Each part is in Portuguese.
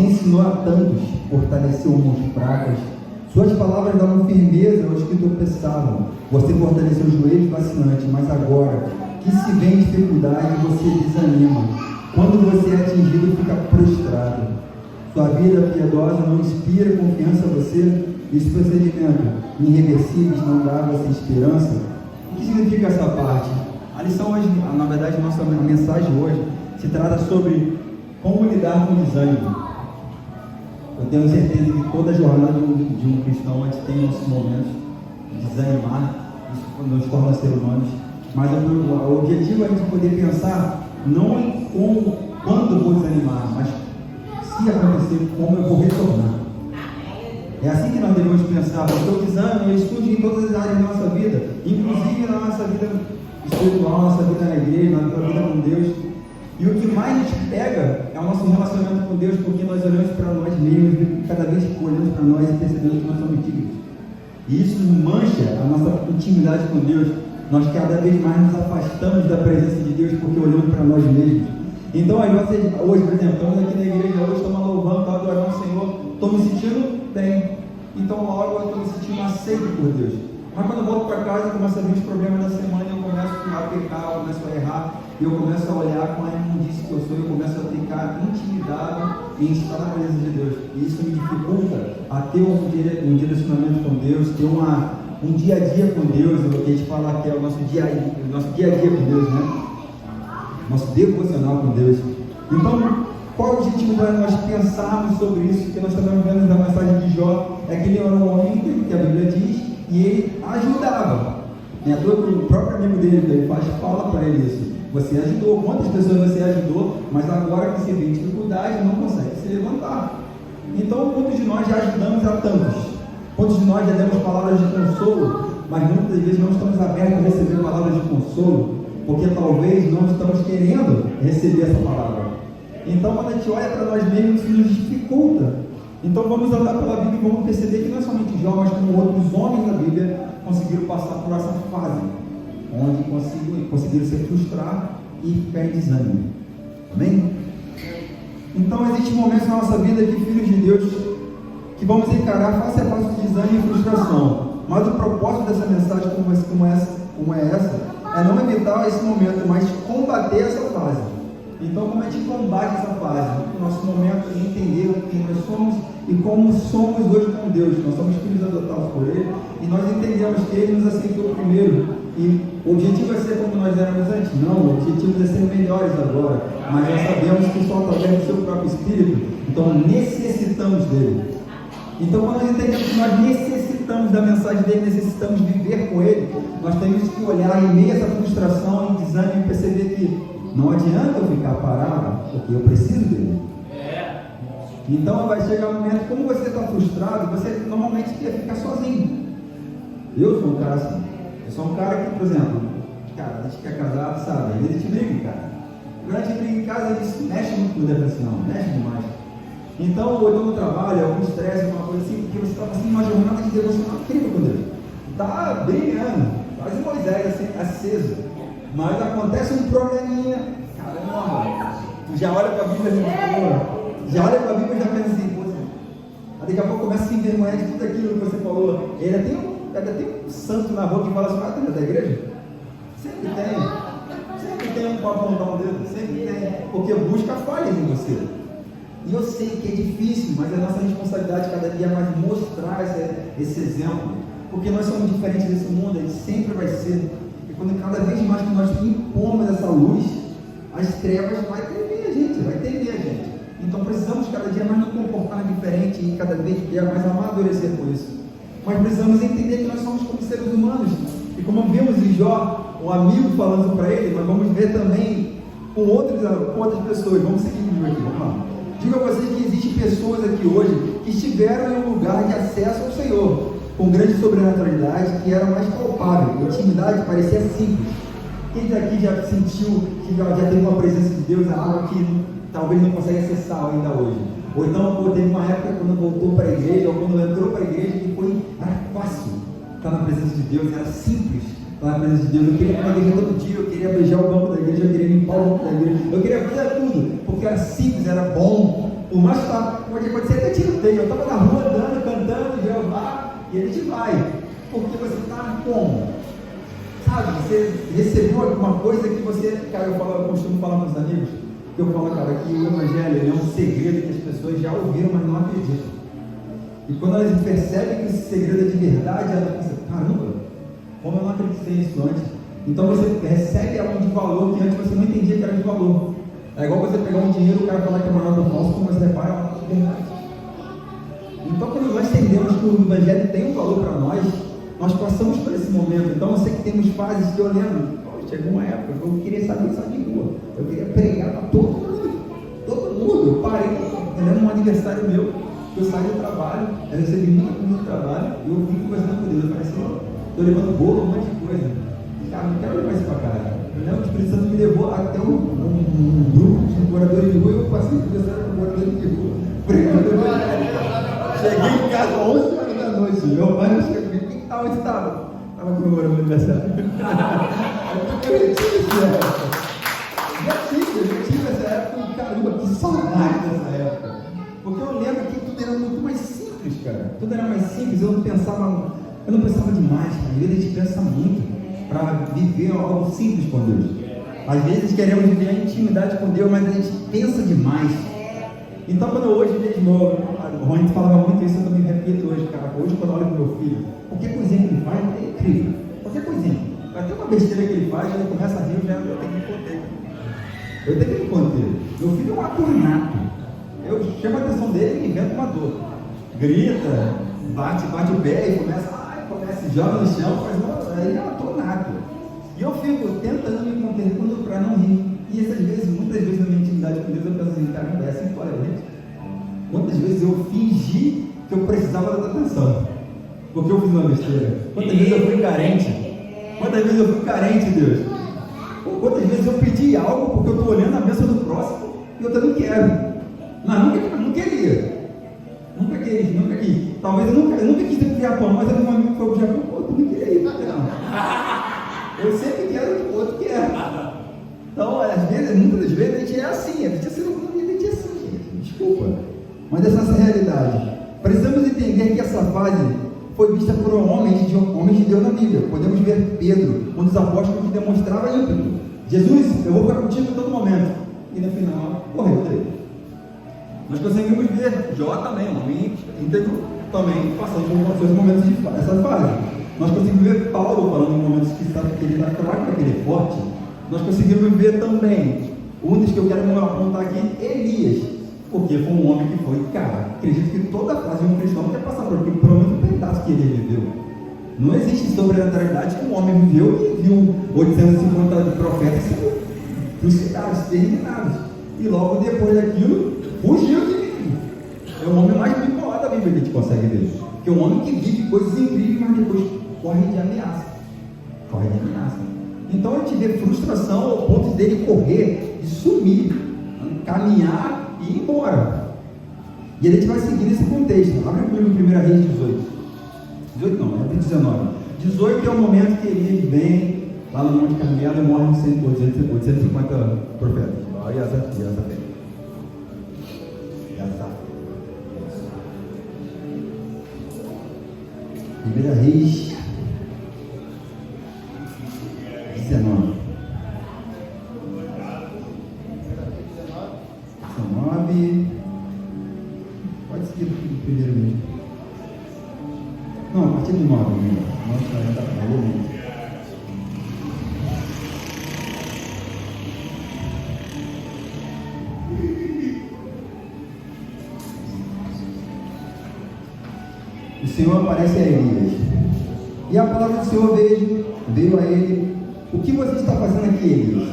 Você ensinou a tantos, fortaleceu mãos fracas. Suas palavras davam firmeza aos que tropeçavam. Você fortaleceu os joelhos vacilantes, mas agora que se vê em dificuldade, você desanima. Quando você é atingido, fica prostrado. Sua vida piedosa não inspira confiança a você, e os procedimentos irreversíveis não dão a você esperança. O que significa essa parte? A lição hoje, na verdade, a mensagem hoje se trata sobre como lidar com o desânimo. Eu tenho certeza que toda jornada de um cristão a gente tem nossos momentos de desanimar, isso nos torna seres humanos, mas o objetivo é a gente poder pensar não em quando eu vou desanimar, mas se acontecer, como eu vou retornar. É assim que nós devemos pensar, porque o desânimo surge em todas as áreas da nossa vida, inclusive na nossa vida espiritual, na nossa vida na igreja, na nossa vida com Deus. E o que mais nos pega é o nosso relacionamento com Deus, porque nós olhamos para nós mesmos e cada vez que olhamos para nós e percebemos que nós somos dignos. E isso mancha a nossa intimidade com Deus. Nós cada vez mais nos afastamos da presença de Deus porque olhamos para nós mesmos. Então, aí vocês, hoje, por exemplo, estamos aqui na igreja, hoje estamos louvando, estamos adorando o Senhor, estou me sentindo bem. Então, logo eu estou me sentindo aceito por Deus. Mas quando eu volto para casa, eu começo a ver os problemas da semana, eu começo a pecar, eu começo a errar, eu começo a olhar com a imundície que eu sou, eu começo a ficar intimidado em estar na presença de Deus. E isso me dificulta a ter um direcionamento com Deus, ter um dia a dia com Deus, o que a gente fala que é o nosso dia a dia com Deus, né? Nosso devocional com Deus. Então, qual é o objetivo para nós pensarmos sobre isso? Que nós estamos vendo na mensagem de Jó, é que ele era um homem íntegro, que a Bíblia diz, e ele ajudava. O próprio amigo dele, que ele fala para ele isso. Você ajudou, quantas pessoas você ajudou, mas agora que você vê dificuldade, não consegue se levantar. Então, quantos de nós já ajudamos a tantos? Quantos de nós já demos palavras de consolo, mas muitas vezes não estamos abertos a receber palavras de consolo, porque talvez não estamos querendo receber essa palavra. Então, quando a gente olha para nós mesmos, isso nos dificulta. Então, vamos andar pela Bíblia e vamos perceber que não é somente Jó, mas como outros homens da Bíblia conseguiram passar por essa fase, onde conseguiram se frustrar e ficar em desânimo. Amém? Então, existem momentos na nossa vida que, filhos de Deus, que vamos encarar face a face de desânimo e frustração. Mas o propósito dessa mensagem como é essa, é não evitar esse momento, mas combater essa fase. Então, como a gente combate essa fase? O nosso momento de entender quem nós somos e como somos hoje com Deus. Nós somos filhos adotados por Ele e nós entendemos que Ele nos aceitou primeiro. E o objetivo é ser como nós éramos antes? Não, o objetivo é ser melhores agora. Mas nós sabemos que só através do seu próprio Espírito. Então, necessitamos dele. Então, quando nós entendemos que nós necessitamos da mensagem dele, necessitamos viver com ele, nós temos que olhar em meio a essa frustração e desânimo e perceber que não adianta eu ficar parado, porque eu preciso dele. Então vai chegar um momento, como você está frustrado, você normalmente quer ficar sozinho. Eu sou um cara assim. Eu sou um cara que, por exemplo, cara, a gente que é casado, sabe, às vezes a gente briga, cara. Quando a gente briga em casa, a gente mexe muito com o depressão, mexe demais. Então, ou então no trabalho, algum estresse, alguma coisa assim, porque você está passando uma jornada de devocional incrível com Deus. Está brilhando, quase Moisés assim, aceso. Mas acontece um probleminha, caramba, tu já olha para a Bíblia e já olha para a Bíblia e já pensa assim, pô, daqui a pouco começa a se envergonhar de tudo aquilo que você falou. Ainda tem um santo na rua que fala assim, tu é da igreja? Sempre tem um para apontar um dedo, sempre tem, porque busca falhas em você. E eu sei que é difícil, mas é nossa responsabilidade cada dia mais mostrar esse exemplo, porque nós somos diferentes desse mundo, a gente sempre vai ser. E quando cada vez mais que nós impomos essa luz, as trevas vai temer a gente. Então precisamos cada dia mais nos comportar diferente e cada vez mais amadurecer com isso. Mas precisamos entender que nós somos como seres humanos. E como vimos em Jó, um amigo falando para ele, nós vamos ver também com outras pessoas. Vamos seguir o vídeo aqui, vamos lá. Digo a vocês que existem pessoas aqui hoje que estiveram em um lugar de acesso ao Senhor, com grande sobrenaturalidade, que era mais palpável. A intimidade parecia simples. Quem daqui já sentiu que já teve uma presença de Deus, é algo que talvez não consegue acessar ainda hoje? Ou então, teve uma época quando voltou para a igreja, ou quando entrou para a igreja, que era fácil estar na presença de Deus, era simples estar na presença de Deus. Eu queria ir para a igreja todo dia, eu queria beijar o banco da igreja, eu queria limpar o banco da igreja, eu queria fazer tudo, porque era simples, era bom. Por mais que pode acontecer até tiroteio. Eu estava na rua andando, cantando, Jeová, e a gente vai. Porque você está como? Sabe, você recebeu alguma coisa que você... Cara, eu costumo falar com os amigos, que eu falo, cara, que o Evangelho é um segredo que as pessoas já ouviram, mas não acreditam. E quando elas percebem que esse segredo é de verdade, elas pensam, caramba, como eu não acreditei nisso antes? Então você recebe algo de valor que antes você não entendia que era de valor. É igual você pegar um dinheiro e o cara falar que é maior do nosso, como você repara, é uma verdade. Então quando nós entendemos que o Evangelho tem um valor para nós passamos por esse momento. Então eu sei que temos fases que eu lembro, chegou uma época que eu queria saber de rua, eu queria pregar para todo mundo, eu parei, eu lembro um aniversário meu, eu saí do trabalho, eu recebi muita comida do trabalho, e eu vim conversando com Deus, eu falei assim, estou levando bolo, um monte de coisa, cara, não quero levar isso para casa. Eu lembro que o Espírito Santo me levou até um grupo de moradores de rua, e eu passei conversando com moradores de rua, pregando. Cheguei em casa às 11 horas da noite, meu pai não chegou comigo, quem estava? Onde estava? Estava comemorando o aniversário. Eu tive essa época, e caramba, que saudade dessa época. Porque eu lembro que tudo era muito mais simples, cara. Tudo era mais simples, eu não pensava demais, cara. Às vezes a gente pensa muito para viver algo simples com Deus. Às vezes queremos viver a intimidade com Deus, mas a gente pensa demais. Então quando eu hoje mesmo, o Rony falava muito isso, eu também repito hoje, cara. Hoje quando eu olho pro meu filho, qualquer coisinha que ele faz é incrível. Qualquer coisinha. Até uma besteira que ele faz, ele começa a rir, eu tenho que me conter. Eu tenho que me conter. Meu filho é um ator nato. Eu chamo a atenção dele e invento uma dor. Grita, bate o pé e começa, joga no chão, ele é um ator nato. E eu fico tentando me conter para não rir. E muitas vezes na minha intimidade com Deus eu penso assim, caramba, é assim que fora, gente. Quantas vezes eu fingi que eu precisava da atenção? Porque eu fiz uma besteira. Quantas vezes eu fui carente? Quantas vezes eu fui carente, Deus? Quantas vezes eu pedi algo porque eu estou olhando a bênção do próximo e eu também quero. Mas não queria. Nunca quis. Talvez eu nunca quis ir para o Japão, mas um amigo foi para o Japão, pô, tu não queria ir, não. Eu sempre quero o que o outro quer. Então, muitas das vezes a gente é assim, a gente é ser humano e a gente é assim, gente. Desculpa. Mas essa é a nossa realidade. Precisamos entender que essa fase foi vista por homens de Deus na Bíblia. Podemos ver Pedro, um dos apóstolos que demonstrava ímpeto. Jesus, eu vou ficar contigo em todo momento. E no final, correu dele. Nós conseguimos ver Jó também, um homem íntegro, também passando por seus momentos dessa fase. Nós conseguimos ver Paulo falando em momentos que ele está fraco, que ele é forte. Nós conseguimos ver também, um dos que eu quero apontar aqui, Elias, porque foi um homem que foi, cara, acredito que toda fase de um cristão quer passar por aqui, pelo menos um pedaço que ele viveu. Não existe sobrenaturalidade que um homem viveu e viu 850 profetas sendo crucificados, terminados. E logo depois daquilo, fugiu de mim. É o homem mais bipolar da Bíblia que a gente consegue ver. Que é um homem que vive coisas incríveis, mas depois corre de ameaça. Então a gente vê frustração ao ponto dele correr, de sumir, caminhar e ir embora. E a gente vai seguir nesse contexto. Abre comigo em 1 Reis 18. 18 não, é 19. 18 é o momento que Elias vem lá no Monte Carmelo e morre 850 profetas. Olha essa fé. 1 Reis 19. 19. Pode seguir o primeiro mesmo. Não, a partir do 9 mesmo. Nossa, já falou muito. O Senhor aparece a Elias. E a palavra do Senhor veio a ele. O que você está fazendo aqui, Elias?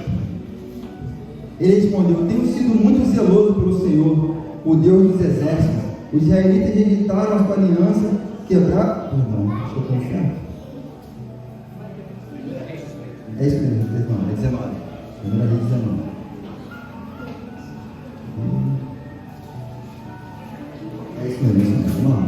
Ele respondeu: tenho sido muito zeloso pelo Senhor, o Deus dos exércitos. Os israelitas rejeitaram a sua aliança, quebraram. Perdão, acho que eu estou certo. É isso mesmo, perdão, é 19. 1 Reis 19. É isso mesmo, vamos lá.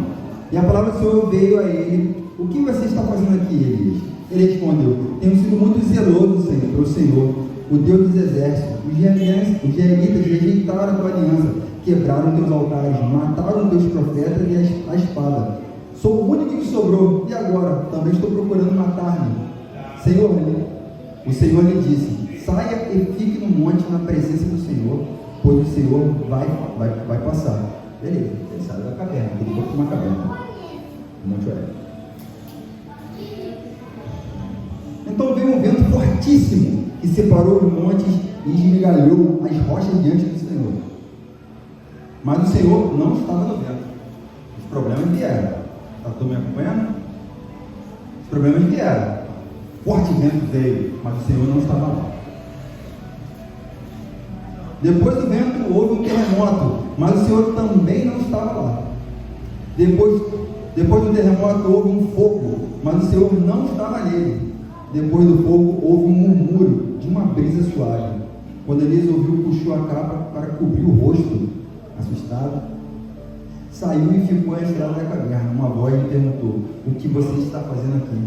E a palavra do Senhor veio a ele: o que você está fazendo aqui, Elias? Ele respondeu: tenho sido muito zeloso, pelo Senhor, o Deus dos exércitos. Os israelitas rejeitaram a tua aliança, quebraram teus altares, mataram teus profetas e a espada. Sou o único que sobrou, e agora? Também estou procurando matar-me. Senhor, o Senhor lhe disse: saia e fique no monte na presença do Senhor, pois o Senhor vai passar. Beleza, ele saiu da caverna, ele foi para uma caverna. Monte Horebe. Então veio um vento fortíssimo que separou os montes e esmigalhou as rochas diante do Senhor. Mas o Senhor não estava no vento. Os problemas vieram. Está todo mundo me acompanhando? Os problemas vieram. Forte vento veio, mas o Senhor não estava lá. Depois do vento houve um terremoto, mas o Senhor também não estava lá. Depois do terremoto houve um fogo, mas o Senhor não estava nele. Depois do fogo houve um murmúrio de uma brisa suave. Quando Elias ouviu, puxou a capa para cobrir o rosto, assustado. Saiu e ficou à entrada da caverna. Uma voz lhe perguntou: o que você está fazendo aqui?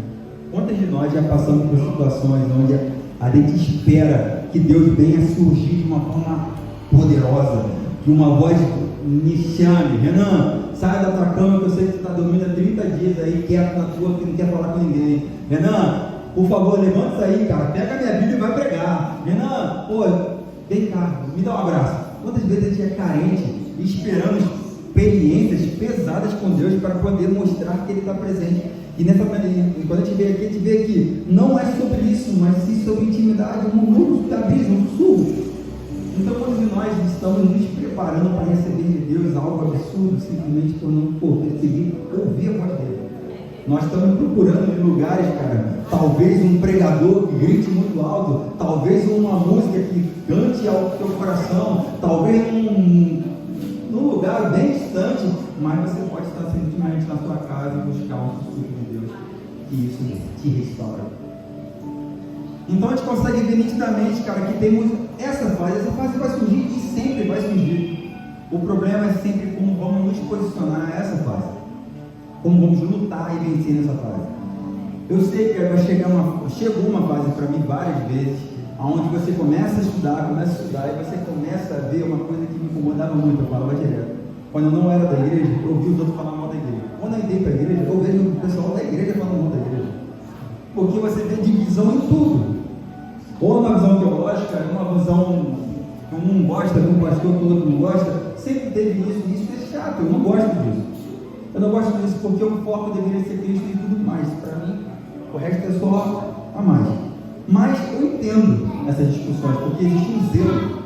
Quantas de nós já passamos por situações onde a gente espera que Deus venha surgir de uma forma poderosa, que uma voz me chame: Renan, sai da tua cama que eu sei que você está dormindo há 30 dias aí, quieto na tua, que não quer falar com ninguém. Renan, por favor, levanta isso aí, cara, pega a minha Bíblia e vai pregar. Renan, pô, vem cá, me dá um abraço. Quantas vezes a gente é carente, esperando experiências pesadas com Deus para poder mostrar que Ele está presente. E nessa maneira, quando a gente vê aqui, não é sobre isso, mas sim sobre intimidade, um murmúrio da brisa, um sussurro. Então, quando nós estamos nos preparando para receber de Deus algo absurdo, simplesmente por não conseguir ouvir a voz dele, nós estamos procurando em lugares, cara, talvez um pregador que grite muito alto, talvez uma música que cante ao teu coração, talvez num lugar bem distante, mas você pode estar simplesmente na sua casa e buscar um sussurro de Deus, que isso te restaura. Então a gente consegue ver nitidamente, cara, que temos essa fase vai surgir e sempre vai surgir. O problema é sempre como vamos nos posicionar a essa fase, como vamos lutar e vencer nessa fase. Eu sei que chegou uma fase para mim várias vezes, onde você começa a estudar e você começa a ver uma coisa que me incomodava muito. Eu falava direto. Quando eu não era da igreja, eu ouvi os outros falar mal da igreja. Quando eu entrei para a igreja, eu vejo o pessoal da igreja falando mal da igreja. Porque você vê divisão em tudo. Ou uma visão teológica, uma visão que um não gosta, de um pastor que o outro não gosta. Sempre teve isso, e isso é chato, eu não gosto disso. Eu não gosto disso porque o foco deveria ser Cristo e tudo mais. Para mim, o resto é só a mais. Mas eu entendo essas discussões, porque existe um zelo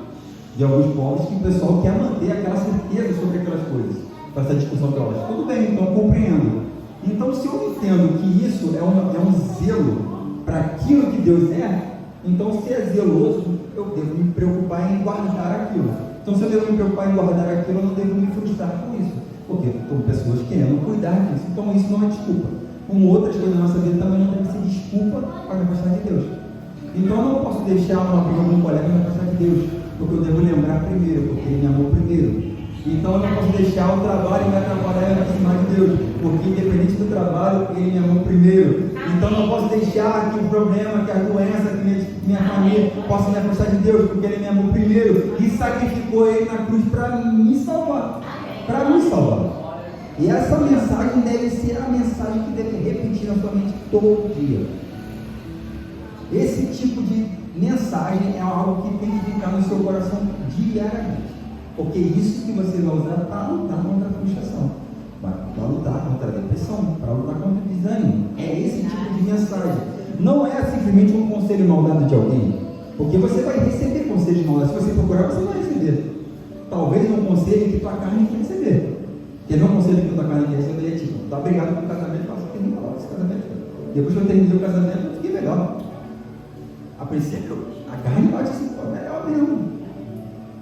de alguns povos que o pessoal quer manter aquela certeza sobre aquelas coisas, para essa discussão teológica. Tudo bem, então eu compreendo. Então, se eu entendo que isso é um zelo para aquilo que Deus é, então, se é zeloso, eu devo me preocupar em guardar aquilo. Então, se eu devo me preocupar em guardar aquilo, eu não devo me frustrar com isso, porque tem pessoas querendo cuidar disso. Então, isso não é desculpa. Como outras coisas da nossa vida também não deve ser desculpa para me afastar de Deus. Então, eu não posso deixar uma briga com um colega me afastar de Deus, porque eu devo lembrar primeiro, porque Ele me amou primeiro. Então, eu não posso deixar o trabalho me atrapalhar e me aproximar de Deus, porque independente do trabalho, Ele me amou primeiro. Então, eu não posso deixar que o problema, que a doença, que minha família possa me afastar de Deus, porque Ele me amou primeiro e sacrificou Ele na cruz para me salvar. Para me salvar. E essa mensagem deve ser a mensagem que deve repetir na sua mente todo dia. Esse tipo de mensagem é algo que tem que ficar no seu coração diariamente. Porque isso que você vai usar para lutar contra a frustração, para lutar contra a depressão, para lutar contra o desânimo. É esse tipo de mensagem. Não é simplesmente um conselho maldado de alguém, porque você vai receber conselhos maldados. Se você procurar, você vai receber. Talvez um conselho que tua carne quer receber. Porque não é um conselho que tua carne quer receber, é tipo, tá obrigado pelo casamento, faça o que nem falar desse casamento. Depois que eu terminei o casamento, eu fiquei legal. A princípio, a carne bate assim, pô, é melhor mesmo.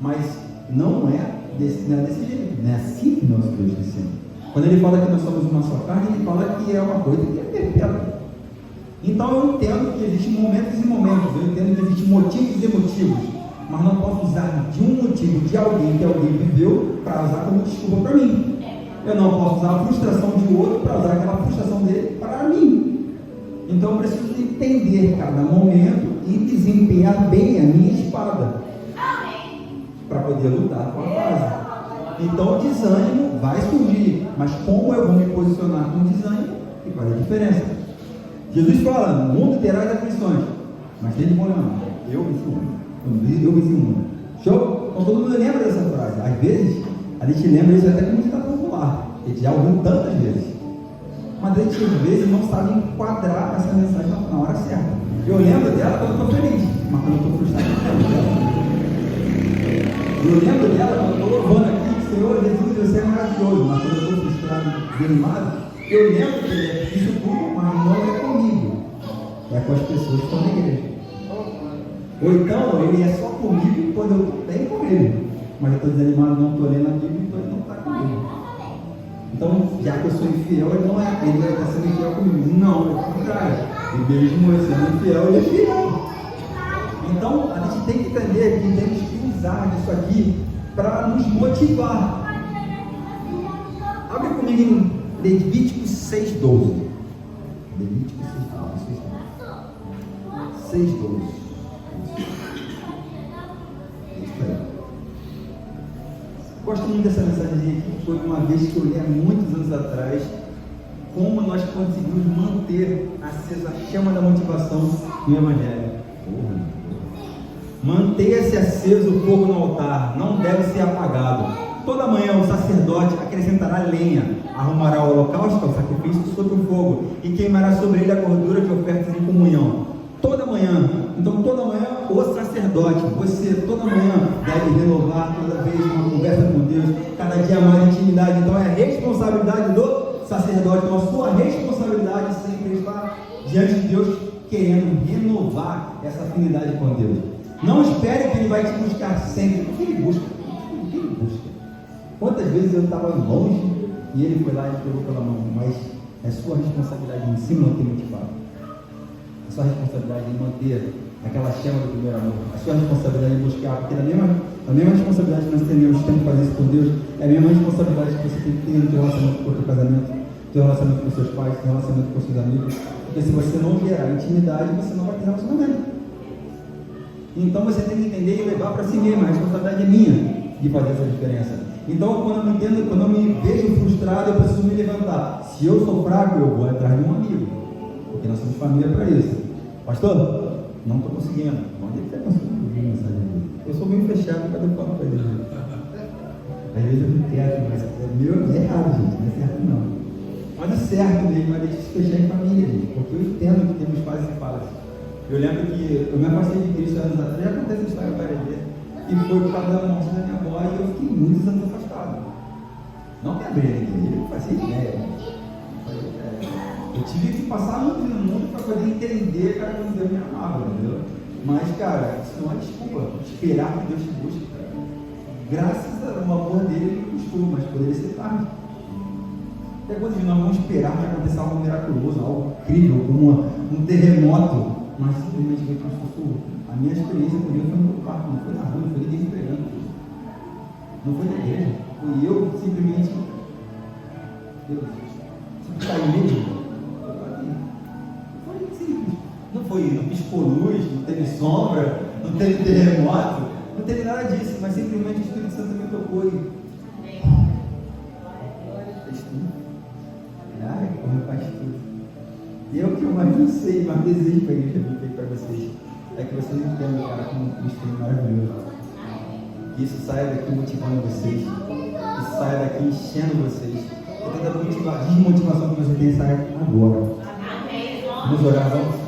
Mas não é desse jeito, não é assim que nós Deus ensina. Quando ele fala que nós somos uma só carne, ele fala que é uma coisa que é perpétua. Então eu entendo que existem momentos e momentos, eu entendo que existem motivos e motivos, mas não posso usar de um motivo de alguém que alguém viveu para usar como desculpa para mim. Eu não posso usar a frustração de outro para usar aquela frustração dele para mim. Então eu preciso entender cada momento e desempenhar bem a minha espada para poder lutar com a fase. Então o desânimo vai surgir, mas como eu vou me posicionar com desânimo, que faz a diferença. Jesus fala, no mundo terás aflições, mas tem de bom ânimo. Eu venci o mundo. Eu venci o mundo. Show? Então todo mundo lembra dessa frase. Às vezes, a gente lembra isso até como está popular. A gente já ouviu tantas vezes. Mas a gente, às vezes, não sabe enquadrar essa mensagem na hora certa. Eu lembro dela quando eu estou feliz, mas quando eu estou frustrado, eu não lembro dela. Eu lembro dela quando eu estou louvando aqui, Senhor Jesus, você é maravilhoso, mas quando eu estou frustrado, desanimado, eu lembro que isso tudo, mas não é comigo, é com as pessoas que estão na igreja. Ou então, ele é só comigo quando eu estou bem com ele, mas eu estou desanimado, não estou lendo a Bíblia, então ele não está comigo. Então, já que eu sou infiel, ele não é, ele vai estar sendo infiel comigo. Não, é o contrário. E mesmo eu sendo infiel, ele é fiel. Então, a gente tem que entender que temos que usar disso aqui para nos motivar. Abre comigo em Levítico 6,12. Levítico 6,12. Gosto muito dessa mensagem aqui, foi uma vez que eu li há muitos anos atrás, como nós conseguimos manter acesa a chama da motivação no Evangelho. Mantenha-se aceso o fogo no altar, não deve ser apagado. Toda manhã o sacerdote acrescentará lenha, arrumará o holocausto, o sacrifício, sobre o fogo, e queimará sobre ele a gordura de ofertas em comunhão. Toda manhã, então toda manhã o sacerdote, você toda manhã deve renovar toda vez uma conversa com Deus, cada dia mais intimidade. Então é a responsabilidade do sacerdote, então a sua responsabilidade sempre está diante de Deus, querendo renovar essa afinidade com Deus. Não espere que Ele vai te buscar sempre. O que Ele busca? O que Ele busca? Quantas vezes eu estava longe e Ele foi lá e pegou pela mão, mas é sua responsabilidade em si manter motivado. A sua responsabilidade em manter aquela chama do primeiro amor. A sua responsabilidade em buscar, porque a mesma responsabilidade que nós temos de fazer isso com Deus é a mesma responsabilidade que você tem que ter no seu relacionamento com o seu casamento, no seu relacionamento com seus pais, no seu relacionamento com seus amigos. Porque se você não gerar intimidade, você não vai ter relacionamento. Então você tem que entender e levar para si mesmo. A responsabilidade é minha de fazer essa diferença. Então quando eu me vejo frustrado, eu preciso me levantar. Se eu sou fraco, eu vou atrás de um amigo, porque nós somos família para isso. Pastor, não estou conseguindo. Onde é que você conseguiu ouvir a mensagem dele? Eu sou meio fechado, cada falo para ele. Às vezes eu me quero, mas é errado, gente, não é certo não. Mas é certo mesmo, mas deixa eu se fechar em família, gente, porque eu entendo que temos fases e fases. Eu lembro que eu me afastei de Cristo anos atrás, já acontece a história várias vezes, e foi por causa da morte da minha avó, e eu fiquei muitos anos afastado. Não me abri a igreja, eu fazia ideia. Eu tive que passar muito no mundo para poder entender, cara, como Deus me amava, entendeu? Mas, cara, isso não é desculpa, esperar que Deus te busque, cara. Graças ao amor dele, ele buscou, mas poderia ser tarde. Até quando nós vamos esperar que aconteça algo miraculoso, algo incrível, como um terremoto, mas simplesmente veio com um sussurro. A minha experiência com Deus foi no quarto, não foi na rua, não foi ninguém esperando. Não foi na igreja, foi eu simplesmente. Deus, se cair mesmo, foi simples. Não foi, não piscou luz, não teve sombra, não teve terremoto, não teve nada disso, mas simplesmente o Espírito Santo me tocou e. Fez tudo. Ai, como faz tudo. E é o que eu mais não sei, mais desejo para a igreja bíblica e para vocês. É que vocês entendam, cara, como Cristo é maravilhoso. Que isso saia daqui motivando vocês. Que isso saia daqui enchendo vocês. E toda desmotivação que você tem saia agora. Vamos orar, vamos.